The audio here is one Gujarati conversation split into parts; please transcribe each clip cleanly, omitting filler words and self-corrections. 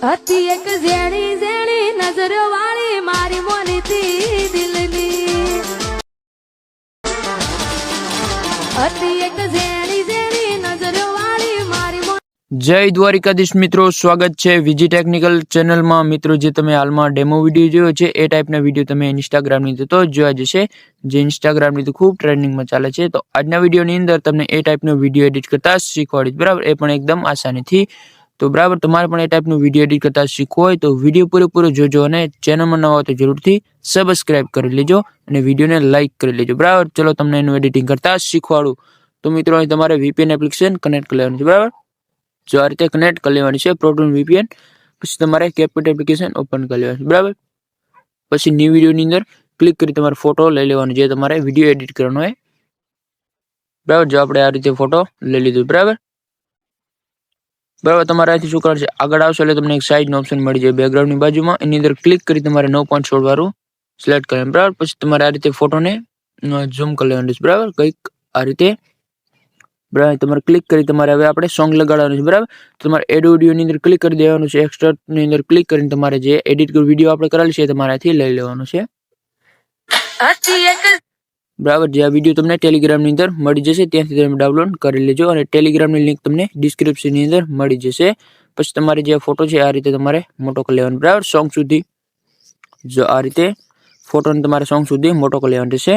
હતી એક ઝેણી ઝેણી નજર વાળી મારી મોનીથી દિલની હતી એક ઝેણી ઝેણી નજર વાળી મારી જય દ્વારિકાધીશ મિત્રો, સ્વાગત છે વીજી ટેકનિકલ ચેનલમાં। મિત્રો, જે તમે હાલમાં ડેમો વિડીયો જોયો છે એ ટાઈપના વિડીયો તમે ઇન્સ્ટાગ્રામની તો જોયા જશે, જે ઇન્સ્ટાગ્રામની તો ખૂબ ટ્રેન્ડિંગમાં ચાલે છે। તો આજના વિડીયોની અંદર તમને એ ટાઈપનો વિડીયો એડિટ કરતા શીખવાડીશ, બરાબર, એ પણ એકદમ આસાનીથી। તો બરાબર, તમારે પણ એ ટાઈપનું વિડીયો એડિટ કરતા શીખવું હોય તો વિડીયો પૂરેપૂરો જોજો અને ચેનલમાં નવા હોય તો જરૂરથી સબસ્ક્રાઇબ કરી લેજો અને વિડીયોને લાઇક કરી લેજો, બરાબર। ચલો તમને એનું એડિટિંગ કરતા શીખવાડું। તો મિત્રો, અહીં તમારે VPN એપ્લિકેશન કનેક્ટ કરી લેવાનું છે, બરાબર। જો આ રીતે કનેક્ટ કરી લેવાની છે પ્રોટોન VPN, પછી તમારે CapCut એપ્લિકેશન ઓપન કરી લેવાની છે, બરાબર। પછી ન્યૂ વિડીયોની અંદર ક્લિક કરી તમારે ફોટો લઈ લેવાનો જે તમારે વિડીયો એડિટ કરવાનો હોય, બરાબર। જો આપણે આ રીતે ફોટો લઈ લીધો, બરાબર। તમારે અહીંથી શું કરવાનું છે, આગળ આવશો એટલે તમને એક સાઈઝનો ઓપ્શન મળી જાય બેકગ્રાઉન્ડની બાજુમાં, એની અંદર ક્લિક કરી તમારે 9.16 વાળું સિલેક્ટ કરવાનું, બરાબર। પછી તમારે આ રીતે ફોટોને ઝૂમ કરી લેવાનું છે, બરાબર, કંઈક આ રીતે, બરાબર। તમારે ક્લિક કરી તમારે હવે આપણે સોંગ લગાડવાનું છે, બરાબર। તમારે એડ ઓડિયોની અંદર ક્લિક કરી દેવાનું છે, એક્સટ્રાની અંદર ક્લિક કરીને તમારે જે એડિટ વિડીયો આપણે કરેલ છે તમારે અહીંથી લઈ લેવાનું છે, બરાબર। જે આ વિડીયો તમને ટેલિગ્રામની અંદર મળી જશે, ત્યાંથી તમે ડાઉનલોડ કરી લેજો અને ટેલિગ્રામની લિંક તમને ડિસ્ક્રિપ્શનની અંદર મળી જશે। પછી તમારે જે ફોટો છે આ રીતે તમારે મોટો કરી લેવાનો, બરાબર, સોંગ સુધી। જો આ રીતે ફોટોને તમારે સોંગ સુધી મોટો કરી લેવાનો છે,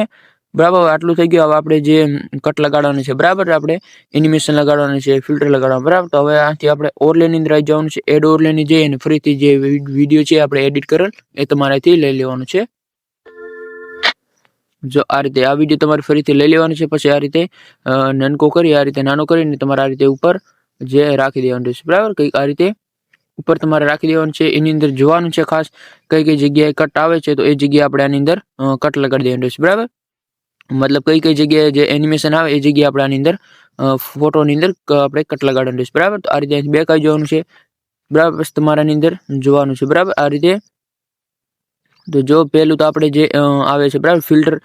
બરાબર। આટલું થઈ ગયું। હવે આપણે જે કટ લગાડવાનું છે, બરાબર, આપણે એનિમેશન લગાડવાનું છે, ફિલ્ટર લગાડવાનું, બરાબર। તો હવે આથી આપણે ઓવરલેની અંદર આવી જવાનું છે, એડ ઓવરલેની જઈ અને ફરીથી જે વિડીયો છે આપણે એડિટ કરેલ એ તમારાથી લઈ લેવાનું છે। જો આ રીતે આ વિડીયો તમારે ફરીથી લઈ લેવાનો છે, પછી આ રીતે નાનકો કરી આ રીતે નાનો કરીને તમારે આ રીતે ઉપર જે રાખી દેવાનું છે, બરાબર, કંઈક આ રીતે ઉપર તમારે રાખી દેવાનું છે। એની અંદર જોવાનું છે ખાસ કઈ કઈ જગ્યાએ કટ આવે છે, તો એ જગ્યાએ આપણે આની અંદર કટ લગાડી દેવાનું છે, બરાબર। મતલબ કઈ કઈ જગ્યાએ જે એનિમેશન આવે એ જગ્યાએ આપણે આની અંદર ફોટોની અંદર આપણે કટ લગાડવાનું છે, બરાબર। તો આ રીતે બેક આવી જવાનું છે, બરાબર। પછી તમારાની અંદર જોવાનું છે, બરાબર, આ રીતે। તો જો પહેલું તો આપણે જે આવે છે, બરાબર, ફિલ્ટર,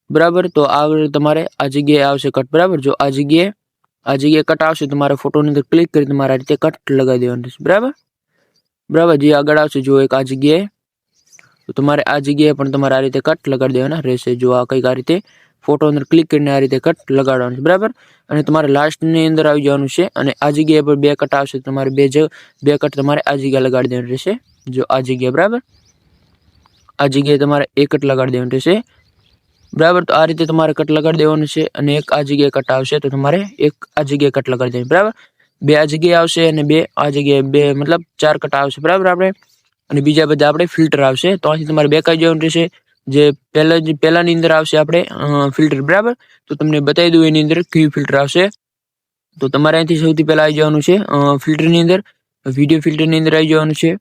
બરાબર। તો આ તમારે આ જગ્યાએ આવશે કટ, બરાબર। જો આ જગ્યાએ કટ આવશે તમારે ફોટોની અંદર ક્લિક કરી તમારે આ રીતે કટ લગાવી દેવાનું છે, બરાબર। જે આગળ આવશે જો એક આ જગ્યાએ, તો તમારે આ જગ્યાએ પણ તમારે આ રીતે કટ લગાડી દેવાના રહેશે। જો આ કંઈક આ રીતે ફોટો અંદર ક્લિક કરીને આ રીતે કટ લગાડવાનું છે, બરાબર। અને તમારે લાસ્ટની અંદર આવી જવાનું છે અને આ જગ્યાએ પર બે કટ આવશે, તમારે બે કટ તમારે આ જગ્યાએ લગાડી દેવાનું રહેશે। જો આ જગ્યાએ, બરાબર, આ જગ્યાએ તમારે એક કટ લગાડી દેવાનું રહેશે, બરાબર। તો આ રીતે તમારે કટ લગાડી દેવાનું છે અને એક આ જગ્યાએ કટ આવશે તો તમારે એક આ જગ્યાએ કટ લગાડી દેવાનું, બરાબર। બે આ જગ્યાએ આવશે અને બે આ જગ્યાએ, બે મતલબ 4 કટ આવશે, બરાબર આપણે, અને બીજા બધા આપણે ફિલ્ટર આવશે। તો અહીંથી તમારે બેક આવી જવાનું રહેશે। જે પહેલાની અંદર આવશે આપણે ફિલ્ટર, બરાબર। તો તમને બતાવી દઉં એની અંદર કયું ફિલ્ટર આવશે। તો તમારે અહીંથી સૌથી પહેલા આવી જવાનું છે ફિલ્ટરની અંદર, વિડીયો ફિલ્ટરની અંદર આવી જવાનું છે,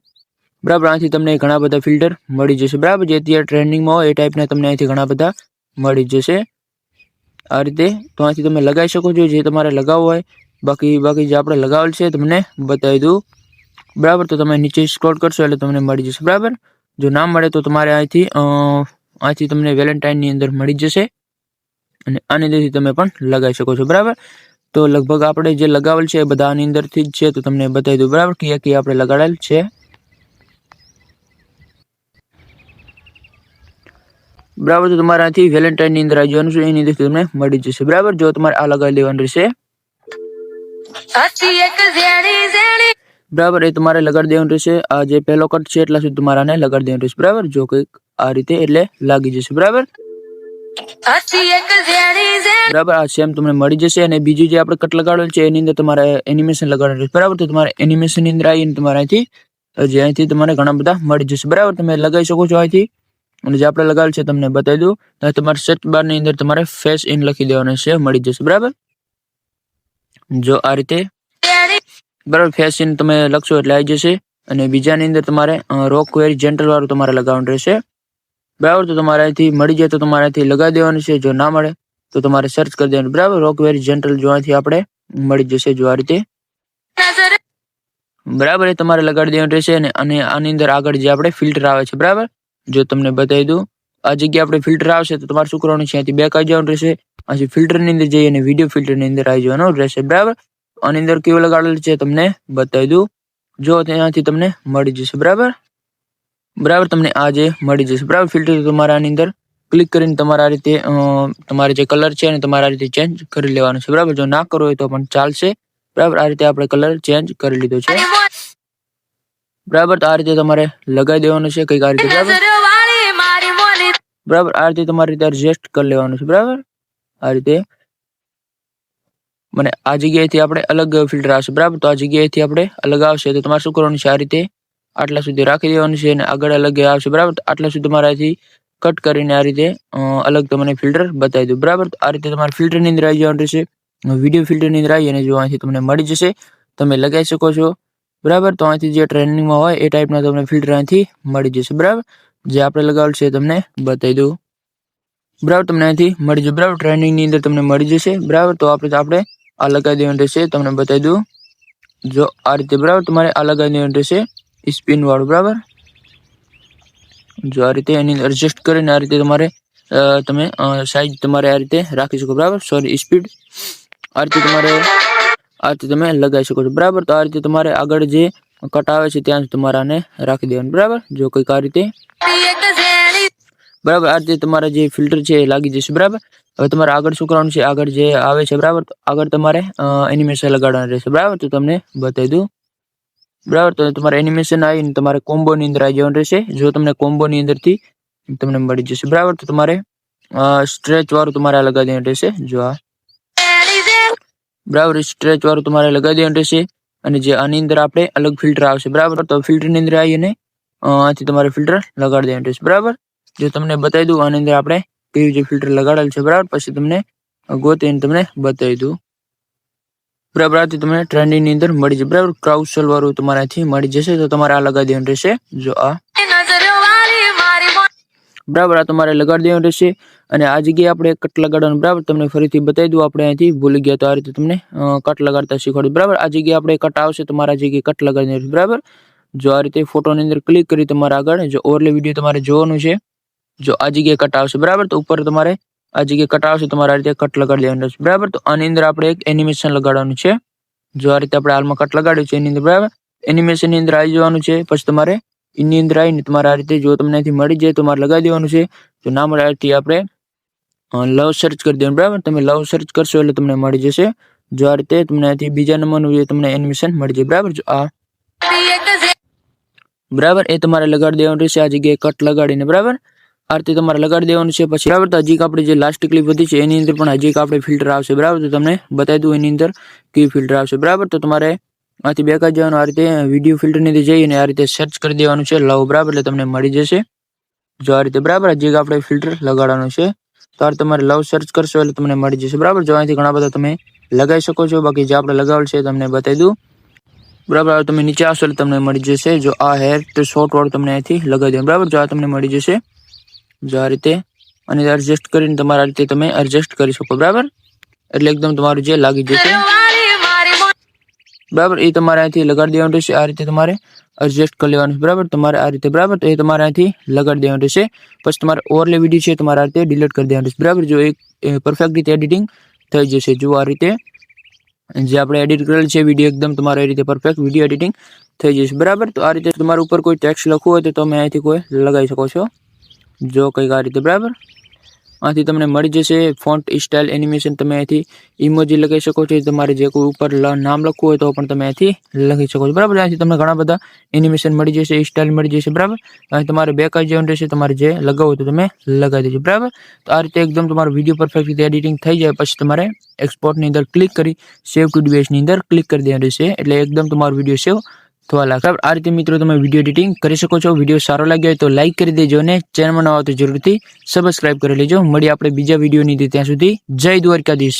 બરાબર। અહીંથી તમને ઘણા બધા ફિલ્ટર મળી જશે, બરાબર, જે અત્યારે ટ્રેન્ડિંગમાં હોય એ ટાઈપના તમને અહીંથી ઘણા બધા મળી જશે આ રીતે। તો અહીંથી તમે લગાવી શકો છો જે તમારે લગાવવું હોય। બાકી જે આપણે લગાવેલ છે તમને બતાવી દઉં, બરાબર। તો તમે નીચે સ્ક્રોલ કરશો એટલે તમને મળી જશે, બરાબર। જો ના મળે તો તમારે અહીંથી તમને વેલેન્ટાઇનની અંદર મળી જશે અને આની અંદરથી તમે પણ લગાવી શકો છો, બરાબર। તો લગભગ આપણે જે લગાવેલ છે એ બધા આની અંદરથી જ છે, તો તમને બતાવી દઉં, બરાબર, કયા આપણે લગાડેલ છે, બરાબર। તો તમારે આથી વેલેન્ટાઇનની અંદર આવી જવાનું છે, એની અંદરથી તમને મળી જશે, બરાબર। જો તમારે આ લગાવી દેવાનું રહેશે, બરાબર, એ તમારે લગાડી દેવાનું રહેશે। આ જે પહેલો કટ છે એટલા સુધી તમારે આને લગાડી દેવાનું રહેશે, બરાબર। જો કંઈક આ રીતે એટલે લાગી જશે, બરાબર, બરાબર। આ સેમ તમને મળી જશે અને બીજું જે આપણે કટ લગાડવાનું છે એની અંદર તમારે એનિમેશન લગાડવાનું રહેશે, બરાબર। તો તમારે એનિમેશનની અંદર આવીને તમારે અહીંથી તમારે ઘણા બધા મળી જશે, બરાબર। તમે લગાવી શકો છો અહીંથી, અને જે આપણે લગાવેલ છે તમને બતાવી દઉં, તમારે સર્ચ બારની અંદર તમારે ફેસ ઇન લખી દેવાનું છે, મળી જશે, બરાબર। જો આ રીતે, બરાબર, ફેસ ઇન તમે લખશો એટલે આવી જશે અને બીજાની અંદર તમારે રોક વેરી જેન્ટલ વાળું તમારે લગાવવાનું રહેશે, બરાબર। તો તમારે અહીંથી મળી જાય તો તમારે અહીંથી લગાવી દેવાનું છે, જો ના મળે તો તમારે સર્ચ કરી દેવાનું, બરાબર, રોક વેરી જેન્ટલ, જો અહીંથી આપણે મળી જશે, જો આ રીતે, બરાબર, એ તમારે લગાડી દેવાનું રહેશે। અને આની અંદર આગળ જે આપણે ફિલ્ટર આવે છે, બરાબર, જો તમને બતાવી દઉં, આ જગ્યાએ આપણે ફિલ્ટર આવશે તો તમારે શું કરવાનું છે, અહીંથી બેક આવી જવાનું રહેશે, અહીંથી ફિલ્ટરની અંદર જઈ અને વિડીયો ફિલ્ટરની અંદર આવી જવાનું રહેશે, બરાબર। આની અંદર કેવું લગાડેલું છે તમને બતાવી દઉં, જો ત્યાંથી તમને મળી જશે બરાબર તમને આ જે મળી જશે બરાબર ફિલ્ટર તમારા આની અંદર ક્લિક કરીને તમારા આ રીતે તમારે જે કલર છે અને તમારા આ રીતે ચેન્જ કરી લેવાનું છે બરાબર જો ના કરવો હોય તો પણ ચાલશે બરાબર આ રીતે આપણે કલર ચેન્જ કરી લીધો છે બરાબર તો આ રીતે તમારે લગાવી દેવાનું છે કંઈક આ રીતે નજરવાળી મારી મોની બરાબર આ રીતે તમારી રીતે એડજસ્ટ કરી લેવાનું છે બરાબર આ રીતે મને આ જગ્યાએથી આપણે અલગ ફિલ્ટર આવશે બરાબર તો આ જગ્યાએથી આપણે અલગ આવશે તો તમારે શું કરવાનું છે આ રીતે આટલા સુધી રાખી દેવાનું છે અને આગળ અલગ આવશે બરાબર તો આટલા સુધી તમારાથી કટ કરીને આ રીતે અલગ તમને ફિલ્ટર બતાવી દઉં બરાબર તો આ રીતે તમારે ફિલ્ટરની અંદર આવી જવાનું રહેશે વિડીયો ફિલ્ટરની અંદર આવી અને જો અહીંથી તમને મળી જશે તમે લગાવી શકો છો બરાબર તો અહીંથી જે ટ્રેન્ડિંગમાં હોય એ ટાઈપના તમને ફિલ્ટર અહીંથી મળી જશે બરાબર જે આપણે લગાવેલ છે તમને બતાવી દઉં બરાબર તમને અહીંથી મળી જશે બરાબર ટ્રેન્ડિંગની અંદર તમને મળી જશે બરાબર તો આપણે આ લગાવી દેવાનું રહેશે તમને બતાવી દઉં જો આ રીતે બરાબર તમારે આ લગાવી દેવાનું રહેશે સ્પિન વાળું બરાબર જો આ રીતે એની એડજસ્ટ કરીને આ રીતે તમારે તમે સાઈઝ તમારે આ રીતે રાખી શકો બરાબર સોરી સ્પીડ આ રીતે તમારે આ રીતે તમે લગાવી શકો છો બરાબર તો આ રીતે તમારે આગળ જે કટ આવે છે ત્યાં તમારે આને રાખી દેવાનું બરાબર જો કંઈક આ રીતે એક ઝેરી બરાબર આ રીતે તમારા જે ફિલ્ટર છે એ લાગી જશે બરાબર હવે તમારે આગળ શું કરવાનું છે આગળ જે આવે છે બરાબર તો આગળ તમારે એનિમેશન લગાડવાનું રહેશે બરાબર તો તમને બતાવી દઉં બરાબર તો તમારે એનિમેશન આવીને તમારે કોમ્બોની અંદર આવી જવાનું રહેશે જો તમને કોમ્બોની અંદરથી તમને મળી જશે બરાબર તો તમારે સ્ટ્રેચ વાળું તમારે આ લગાવી દેવાનું રહેશે જો આ બરાબર સ્ટ્રેચ વાળું તમારે લગાવી દેવાનું રહેશે અને જે આની અંદર આપણે અલગ ફિલ્ટર આવશે બરાબર તો ફિલ્ટરની અંદર આવીને આથી તમારે ફિલ્ટર લગાડી દેવાનું રહેશે બરાબર જો તમને બતાવી દઉં આની અંદર આપણે કેવી જે ફિલ્ટર લગાડેલ છે બરાબર પછી તમને ગોતીને તમને બતાવી દઉં બરાબર આથી તમને ટ્રેન્ડિંગની અંદર મળી જશે બરાબર ક્રાઉસલ વાળું તમારે અહીંથી મળી જશે તો તમારે આ લગાવી દેવાનું રહેશે જો આ નજરવાળી મારી મોની બરાબર આ તમારે લગાડી દેવાનું રહેશે અને આ જગ્યાએ આપણે કટ લગાડવાનું બરાબર તમને ફરીથી બતાવી દઉં આપણે અહીંથી ભૂલી ગયા તો આ રીતે તમને કટ લગાડતા શીખવાડ્યું બરાબર આ જગ્યાએ આપણે કટ આવશે તમારા જગ્યાએ કટ લગાડી દેવાનું બરાબર જો આ રીતે ફોટોની અંદર ક્લિક કરી તમારે આગળ જો ઓવરલે વિડીયો તમારે જોવાનું છે જો આ જગ્યાએ કટ આવશે બરાબર તો ઉપર તમારે આ જગ્યાએ કટ આવશે તમારે આ રીતે કટ લગાડી દેવાનું રહેશે બરાબર તો આની અંદર આપણે એક એનિમેશન લગાડવાનું છે જો આ રીતે આપણે હાલમાં કટ લગાડ્યું છે એની અંદર બરાબર એનિમેશનની અંદર આવી જવાનું છે પછી તમારે એની અંદર આવીને તમારે આ રીતે જો તમને અહીંથી મળી જાય તો તમારે લગાવી દેવાનું છે જો ના મળે આથી આપણે લવ સર્ચ કરી દેવાનું બરાબર તમે લવ સર્ચ કરશો એટલે તમને મળી જશે જો આ રીતે તમને અહીંથી બીજા નંબરનું જે તમને એનિમેશન મળી જાય બરાબર જો આ એક ઝેરી બરાબર એ તમારે લગાડી દેવાનું રહેશે આ જગ્યાએ કટ લગાડીને બરાબર આ રીતે તમારે લગાડી દેવાનું છે પછી બરાબર તો હજી આપણે જે લાસ્ટ ક્લિપ હતી છે એની અંદર પણ હજી આપણે ફિલ્ટર આવશે બરાબર તો તમને બતાવી દઉં એની અંદર કેવી ફિલ્ટર આવશે બરાબર તો તમારે આથી બેકાર જવાનું આ રીતે વિડીયો ફિલ્ટરની અંદર જઈને આ રીતે સર્ચ કરી દેવાનું છે લવ બરાબર એટલે તમને મળી જશે જો આ રીતે બરાબર હજી આપણે ફિલ્ટર લગાડવાનું છે તો આ તમારે લવ સર્ચ કરશો એટલે તમને મળી જશે બરાબર જો અહીંથી ઘણા બધા તમે લગાવી શકો છો બાકી જે આપણે લગાવેલ છે તમને બતાવી દઉં બરાબર હવે તમે નીચે આવશો એટલે તમને મળી જશે જો આ હેર તો શોર્ટ વાળું તમને અહીંથી લગાવી દેવાનું બરાબર જો આ તમને મળી જશે જો આ રીતે અને એડજસ્ટ કરીને તમારા રીતે તમે એડજસ્ટ કરી શકો બરાબર એટલે એકદમ તમારું જે લાગી જશે નજરવાળી મારી મોની બરાબર એ તમારે અહીંથી લગાડી દેવાનું રહેશે આ રીતે તમારે એડજસ્ટ કરી લેવાનું છે બરાબર તમારે આ રીતે બરાબર તો એ તમારે અહીંથી લગાડી દેવાનું રહેશે પછી તમારે ઓવરલે વિડીયો છે તમારે આ રીતે ડિલીટ કરી દેવાનું રહેશે બરાબર જો એક પરફેક્ટ રીતે એડિટિંગ થઈ જશે જો આ રીતે જે આપણે એડિટ કરેલ છે વિડીયો એકદમ તમારે એ રીતે પરફેક્ટ વિડીયો એડિટિંગ થઈ જશે બરાબર તો આ રીતે તમારા ઉપર કોઈ ટેક્સ્ટ લખવું હોય તો તમે અહીંથી કોઈ લગાવી શકો છો જો કંઈક આ રીતે બરાબર આથી તમને મળી જશે ફોન્ટ સ્ટાઇલ એનિમેશન તમે અહીંથી ઇમોજી લગાવી શકો છો તમારે જે કોઈ ઉપર નામ લખવું હોય તો પણ તમે અહીંથી લખી શકો છો બરાબર અહીંથી તમને ઘણા બધા એનિમેશન મળી જશે સ્ટાઇલ મળી જશે બરાબર અહીં તમારે બેક જવાનું રહેશે તમારે જે લગાવવું તો તમે લગાવી દેજો બરાબર તો આ રીતે એકદમ તમારો વિડીયો પરફેક્ટ રીતે એડિટિંગ થઈ જાય પછી તમારે એક્સપોર્ટની અંદર ક્લિક કરી સેવ ટુ ડિવાઇસની અંદર ક્લિક કરી દેવાનું રહેશે એટલે એકદમ તમારો વિડીયો સેવ થવા લાગે બરાબર આ રીતે મિત્રો તમે વિડીયો એડિટિંગ કરી શકો છો વિડીયો સારો લાગ્યો હોય તો લાઈક કરી દેજો અને ચેનલમાં નવા તો જરૂરથી સબસ્ક્રાઇબ કરી લેજો મળીએ આપણે બીજા વિડીયોની ત્યાં સુધી જય દ્વારકાધીશ